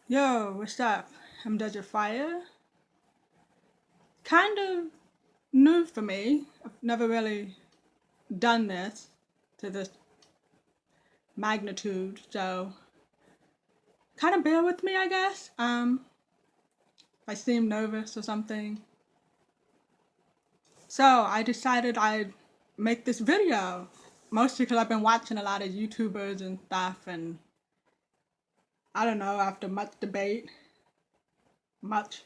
Yo, what's up? I'm Desert Fire. Kind of new for me. I've never really done this to this magnitude, so kind of bear with me, I guess. If I seem nervous or something. So I decided I'd make this video, mostly because I've been watching a lot of YouTubers and stuff, and I don't know, after much debate, much,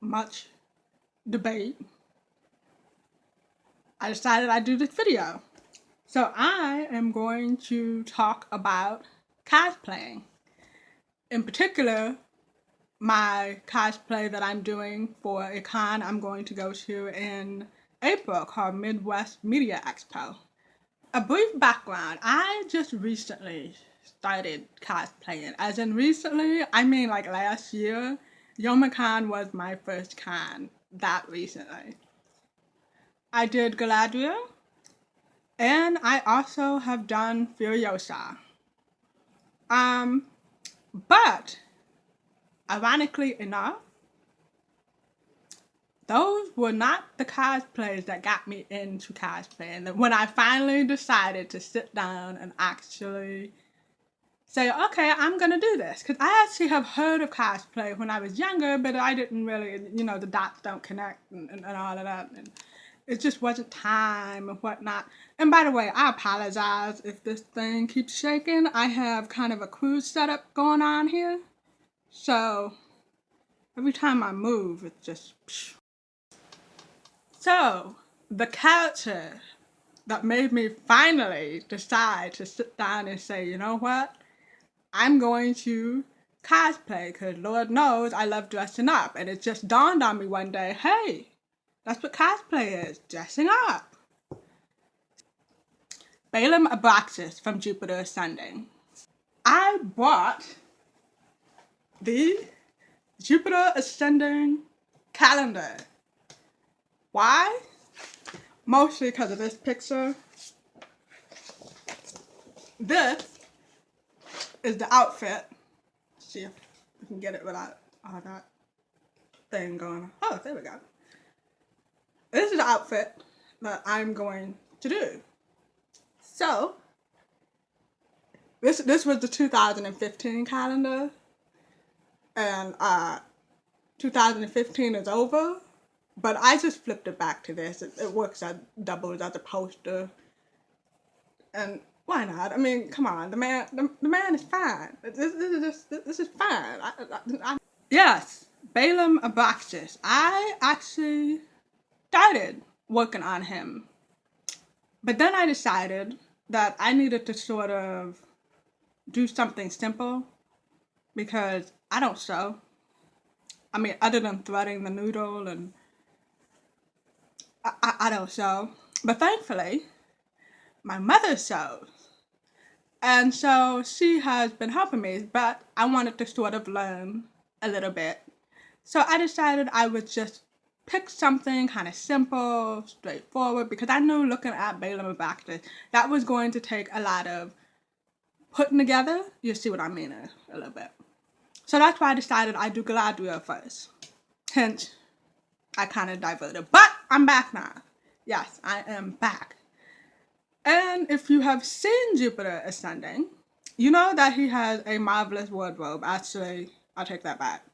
much debate, I decided I'd do this video. So I am going to talk about cosplaying. In particular, my cosplay that I'm doing for a con I'm going to go to in April called Midwest Media Expo. A brief background, I just recently started cosplaying. As in recently, I mean like last year. YomaCon was my first con that recently. I did Galadriel, and I also have done Furiosa. Um, but ironically enough, those were not the cosplays that got me into cosplaying. When I finally decided to sit down and actually say, okay, I'm gonna do this. Because I actually have heard of cosplay when I was younger, but I didn't really, the dots don't connect and all of that. And it just wasn't time and whatnot. And by the way, I apologize if this thing keeps shaking. I have kind of a cruise setup going on here. So every time I move, it just... So, the character that made me finally decide to sit down and say, you know what? I'm going to cosplay because Lord knows I love dressing up. And it just dawned on me one day, hey, that's what cosplay is, dressing up. Balem Abrasax from Jupiter Ascending. I bought the Jupiter Ascending calendar. Why? Mostly because of this picture. This is the outfit. Let's see if we can get it without all that thing going on. Oh, there we go. This is the outfit that I'm going to do. So, this was the 2015 calendar, and 2015 is over, but I just flipped it back to this. It works as doubles as a poster, and why not? I mean, come on, the man is fine. This is fine. Yes, Balem Abrasax. I actually started working on him, but then I decided that I needed to sort of do something simple because I don't sew. I mean, other than threading the noodle, and I don't sew. But thankfully, my mother sews. And so she has been helping me, but I wanted to sort of learn a little bit. So I decided I would just pick something kind of simple, straightforward, because I knew looking at Balem Abrasax, that was going to take a lot of putting together. You see what I mean a little bit. So that's why I decided I'd do Galadriel first. Hence, I kind of diverted. But I'm back now. Yes, I am back. And if you have seen Jupiter Ascending, you know that he has a marvelous wardrobe. Actually, I'll take that back.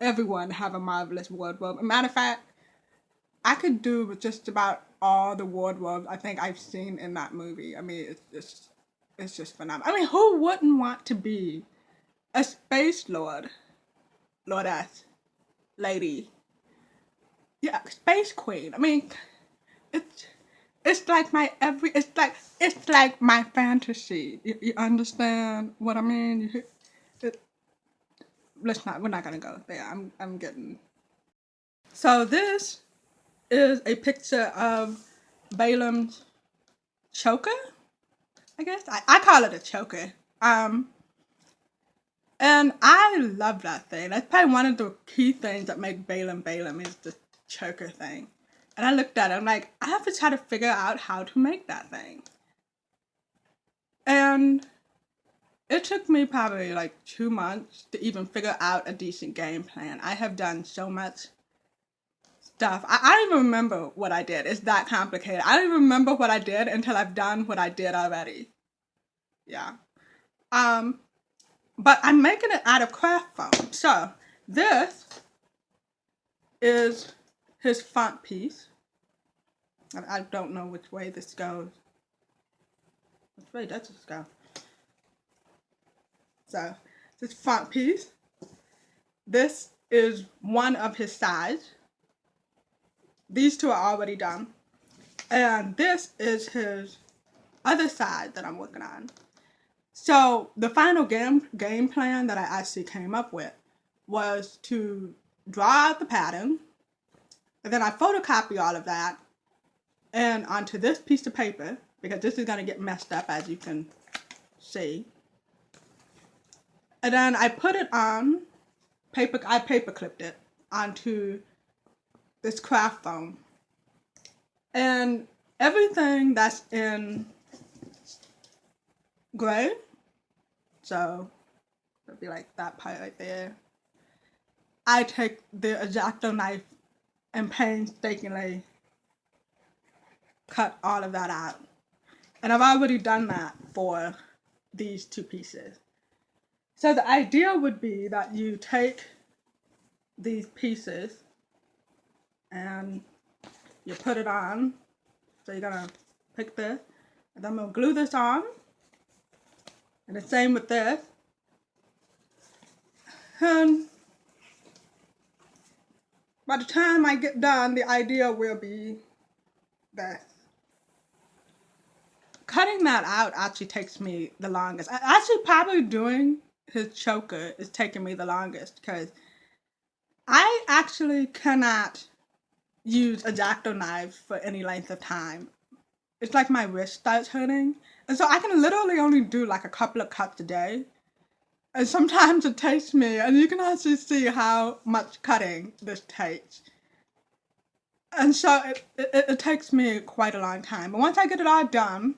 Everyone have a marvelous wardrobe. Matter of fact, I could do with just about all the wardrobes I think I've seen in that movie. I mean, it's just phenomenal. I mean, who wouldn't want to be a space lord, lordess, lady? Yeah, space queen. I mean, it's it's like it's like my fantasy. You understand what I mean? It, we're not gonna go there. I'm getting. So this is a picture of Balem's choker. I guess I call it a choker. And I love that thing. That's probably one of the key things that make Balem is the choker thing. And I looked at it, I'm like, I have to try to figure out how to make that thing. And it took me probably like 2 months to even figure out a decent game plan. I have done so much stuff. I don't even remember what I did. It's that complicated. I don't even remember what I did until I've done what I did already. Yeah. But I'm making it out of craft foam. So this is his front piece. I don't know which way this goes. Which way does this go? So this front piece. This is one of his sides. These two are already done. And this is his other side that I'm working on. So the final game plan that I actually came up with was to draw out the pattern, and then I photocopy all of that and onto this piece of paper, because this is going to get messed up, as you can see. And then I put it on paper. I paper clipped it onto this craft foam, and everything that's in gray, so it'll be like that part right there, I take the X-Acto knife and painstakingly cut all of that out. And I've already done that for these two pieces. So the idea would be that you take these pieces and you put it on. So you're gonna pick this, and then I'm gonna glue this on. And the same with this. And by the time I get done, the idea will be this. Cutting that out actually takes me the longest. Actually, probably doing his choker is taking me the longest, because I actually cannot use X-Acto knives for any length of time. It's like my wrist starts hurting. And so I can literally only do like a couple of cuts a day. And sometimes it takes me, and you can actually see how much cutting this takes. And so it takes me quite a long time. But once I get it all done,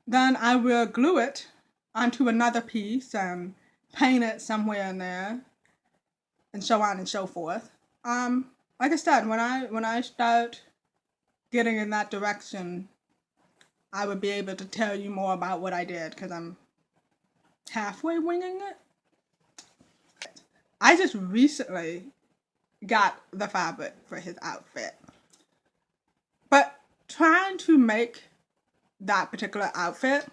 then I will glue it onto another piece and paint it somewhere in there, and so on and so forth. Like I said, when I start getting in that direction, I would be able to tell you more about what I did, because I'm halfway winging it. I just recently got the fabric for his outfit. But trying to make that particular outfit,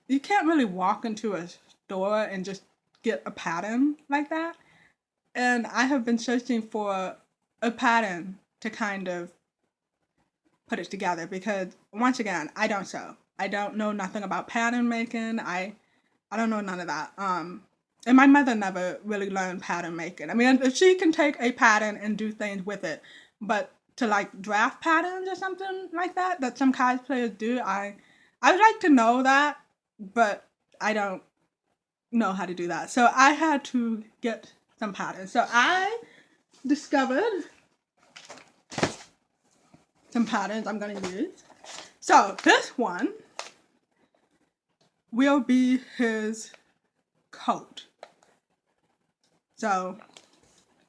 you can't really walk into a store and just get a pattern like that. And I have been searching for a pattern to kind of put it together, because once again, I don't sew. I don't know nothing about pattern making. I don't know none of that. And my mother never really learned pattern making. I mean, if she can take a pattern and do things with it, but to like draft patterns or something like that some cosplayers do, I would like to know that, but I don't know how to do that. So I had to get some patterns. So I discovered some patterns I'm going to use. So this one will be his coat. So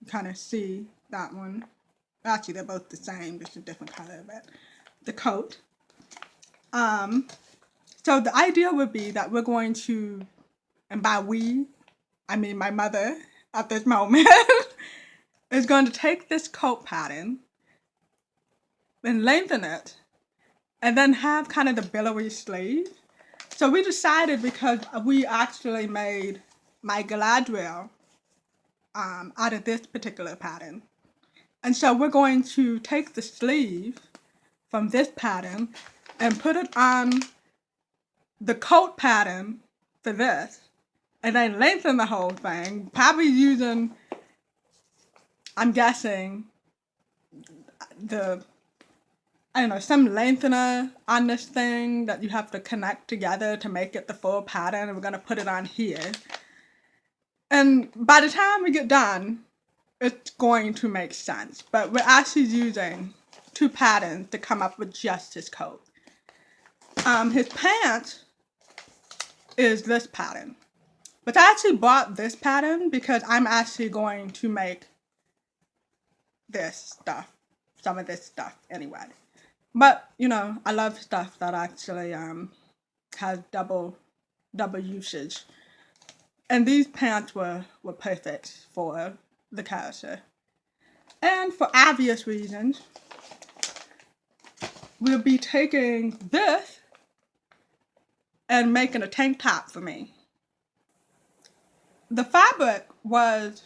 you kind of see that one. Actually, they're both the same, just a different color, but the coat. So the idea would be that we're going to, and by we, I mean my mother at this moment, is going to take this coat pattern and lengthen it, and then have kind of the billowy sleeve. So we decided, because we actually made my Galadriel out of this particular pattern. And so we're going to take the sleeve from this pattern and put it on the coat pattern for this, and then lengthen the whole thing, probably using, I'm guessing, some lengthener on this thing that you have to connect together to make it the full pattern, and we're going to put it on here. And by the time we get done, it's going to make sense. But we're actually using two patterns to come up with just his coat. His pants is this pattern. But I actually bought this pattern because I'm actually going to make this stuff, some of this stuff anyway. But, you know, I love stuff that actually has double usage. And these pants were perfect for the character. And for obvious reasons, we'll be taking this and making a tank top for me. The fabric was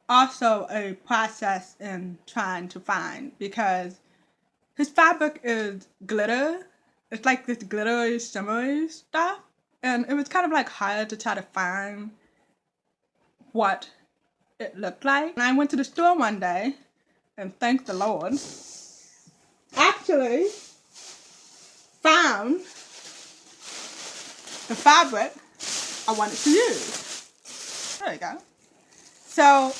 also a process in trying to find, because his fabric is glitter. It's like this glittery, shimmery stuff. And it was kind of like hard to try to find what it looked like. And I went to the store one day, and thank the Lord, actually found the fabric I wanted to use. There you go. So,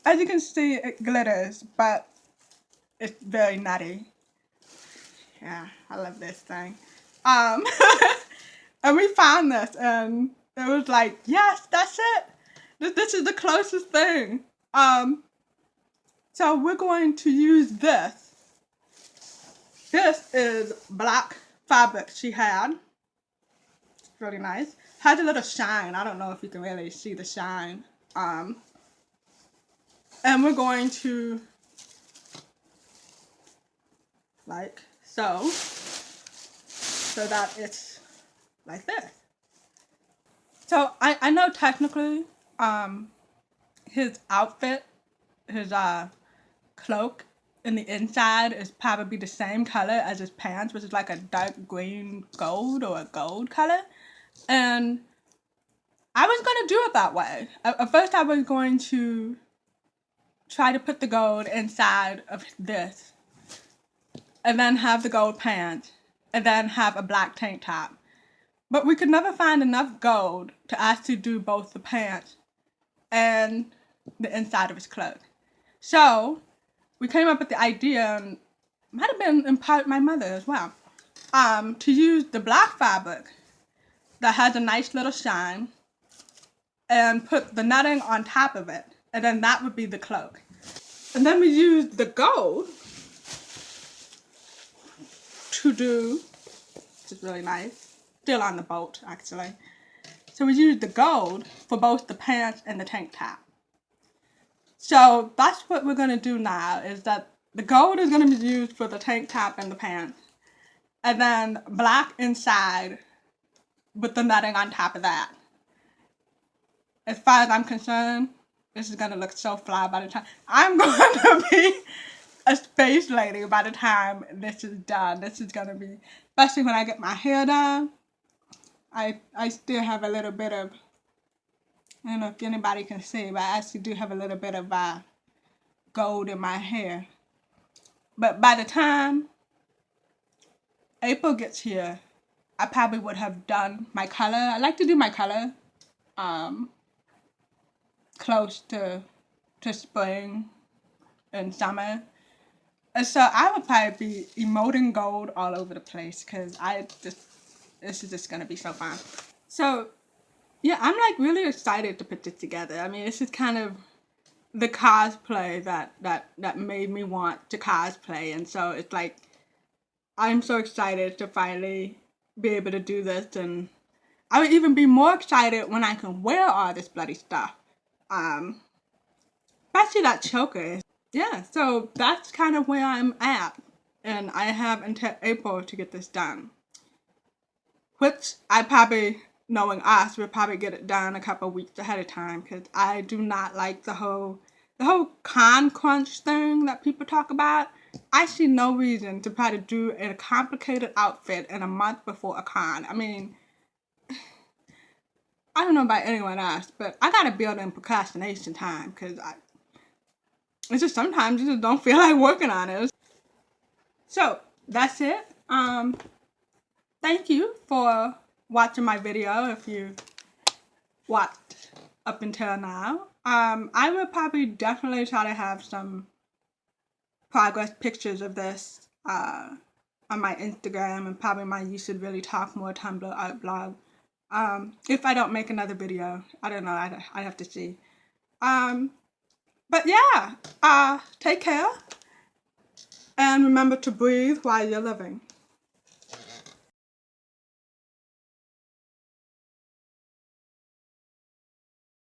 as you can see, it glitters, but it's very nutty. Yeah, I love this thing. And we found this, and it was like, yes, that's it. This is the closest thing. So we're going to use this. This is black fabric she had. It's really nice. Has a little shine. I don't know if you can really see the shine. And we're going to, like so that it's like this. So I know technically his outfit, his cloak in the inside is probably the same color as his pants, which is like a dark green gold or a gold color. And I was going to do it that way. At first I was going to try to put the gold inside of this, and then have the gold pants, and then have a black tank top. But we could never find enough gold to actually do both the pants and the inside of his cloak. So we came up with the idea, and might have been in part my mother as well, to use the black fabric that has a nice little shine and put the netting on top of it, and then that would be the cloak. And then we used the gold to do, which is really nice, still on the bolt actually. So we used the gold for both the pants and the tank top. So that's what we're going to do now, is that the gold is going to be used for the tank top and the pants, and then black inside with the netting on top of that. As far as I'm concerned, this is going to look so fly by the time I'm going to be a space lady by the time this is done. This is going to be, especially when I get my hair done, I still have a little bit of, I don't know if anybody can see, but I actually do have a little bit of gold in my hair. But by the time April gets here, I probably would have done my color. I like to do my color close to spring and summer. And so I would probably be emoting gold all over the place, because this is just going to be so fun. So yeah, I'm like really excited to put this together. I mean, this is kind of the cosplay that made me want to cosplay. And so it's like, I'm so excited to finally be able to do this. And I would even be more excited when I can wear all this bloody stuff. Especially that choker. Yeah, so that's kind of where I'm at. And I have until April to get this done. Which I probably, knowing us, will probably get it done a couple of weeks ahead of time, because I do not like the whole con crunch thing that people talk about. I see no reason to try to do a complicated outfit in a month before a con. I mean, I don't know about anyone else, but I gotta build in procrastination time, because it's just sometimes you just don't feel like working on it. So that's it. Thank you for watching my video if you watched up until now. I will probably definitely try to have some progress pictures of this on my Instagram, and probably my You Should Really Talk More Tumblr art blog If I don't make another video, I don't know, I have to see. But yeah, take care and remember to breathe while you're living.